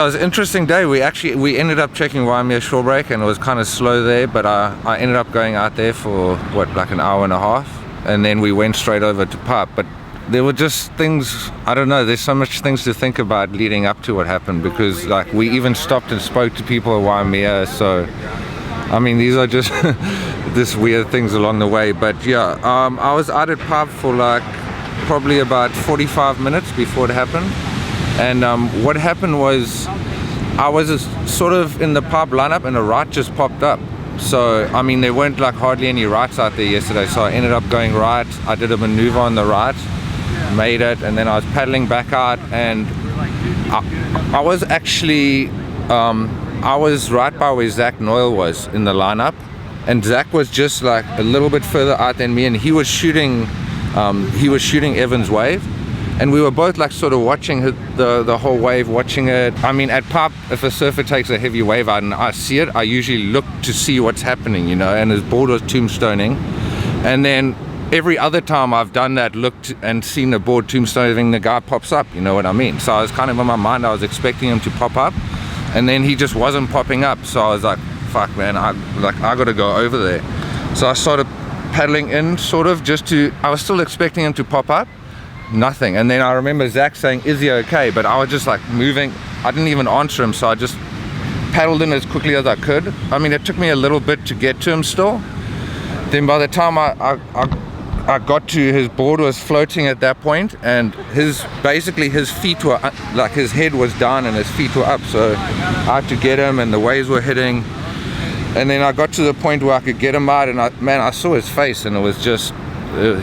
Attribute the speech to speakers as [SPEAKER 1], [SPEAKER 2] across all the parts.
[SPEAKER 1] It was an interesting day. We ended up checking Waimea shorebreak, and it was kind of slow there, but I ended up going out there for like an hour and a half, and then we went straight over to Pop. But there were just things, I don't know, there's so much things to think about leading up to what happened, because like we even stopped and spoke to people at Waimea. So I mean, these are just this weird things along the way. But yeah, I was out at Pub for like probably about 45 minutes before it happened. And what happened was I was sort of in the pub lineup and a right just popped up. So I mean, there weren't like hardly any rights out there yesterday, so I ended up going right. I did a maneuver on the right, made it, and then I was paddling back out, and I was actually I was right by where Zach Noyle was in the lineup, and Zach was just like a little bit further out than me, and he was shooting Evan's wave, and we were both like sort of watching the whole wave, watching it. I mean, at Pop, if a surfer takes a heavy wave out and I see it, I usually look to see what's happening, you know, and his board was tombstoning, and then every other time I've done that, looked and seen the board tombstoning, the guy pops up, you know what I mean? So I was kind of in my mind, I was expecting him to pop up, and then he just wasn't popping up. So I was like, fuck man, I gotta go over there. So I started paddling in, sort of, I was still expecting him to pop up, nothing. And then I remember Zach saying, is he okay? But I was just like moving, I didn't even answer him, so I just paddled in as quickly as I could. I mean, it took me a little bit to get to him still. Then by the time I got to, his board was floating at that point, and his feet were like, his head was down and his feet were up, so I had to get him, and the waves were hitting. And then I got to the point where I could get him out, and I saw his face, and it was just,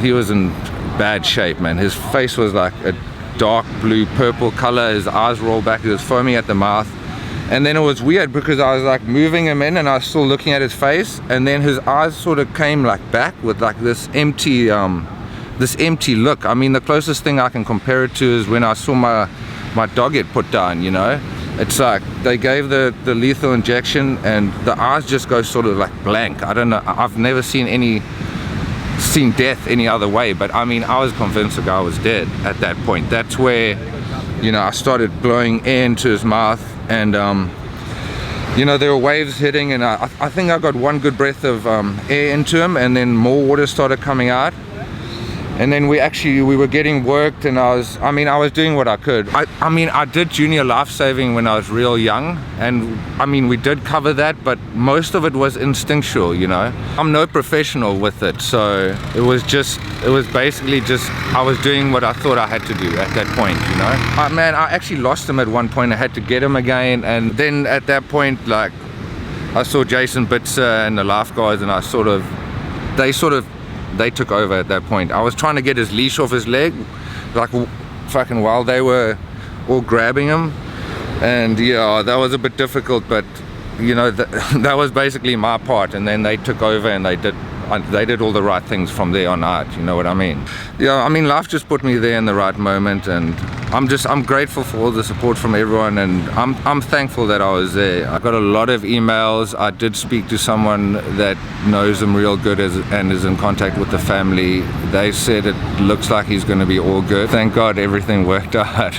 [SPEAKER 1] he was in bad shape, man. His face was like a dark blue purple color, his eyes rolled back, he was foaming at the mouth. And then it was weird because I was like moving him in and I was still looking at his face, and then his eyes sort of came like back with like this empty look. I mean, the closest thing I can compare it to is when I saw my dog get put down, you know. It's like they gave the lethal injection and the eyes just go sort of like blank. I don't know, I've never seen death any other way, but I mean, I was convinced the guy was dead at that point. That's where, you know, I started blowing air into his mouth, and you know, there were waves hitting, and I think I got one good breath of air into him, and then more water started coming out. And then we were getting worked, and I was doing what I could. I mean, I did junior life saving when I was real young, and I mean, we did cover that, but most of it was instinctual, you know. I'm no professional with it, so it was basically just, I was doing what I thought I had to do at that point, you know. Man, I actually lost him at one point. I had to get him again, and then at that point, like, I saw Jason Bitzer and the lifeguards, and they took over at that point. I was trying to get his leash off his leg, like fucking while they were all grabbing him, and yeah, that was a bit difficult, but you know, that was basically my part, and then they took over and they did all the right things from there on out, you know what I mean? Yeah, I mean, life just put me there in the right moment, and I'm grateful for all the support from everyone, and I'm thankful that I was there. I got a lot of emails. I did speak to someone that knows him real good and is in contact with the family. They said it looks like he's going to be all good. Thank God everything worked out.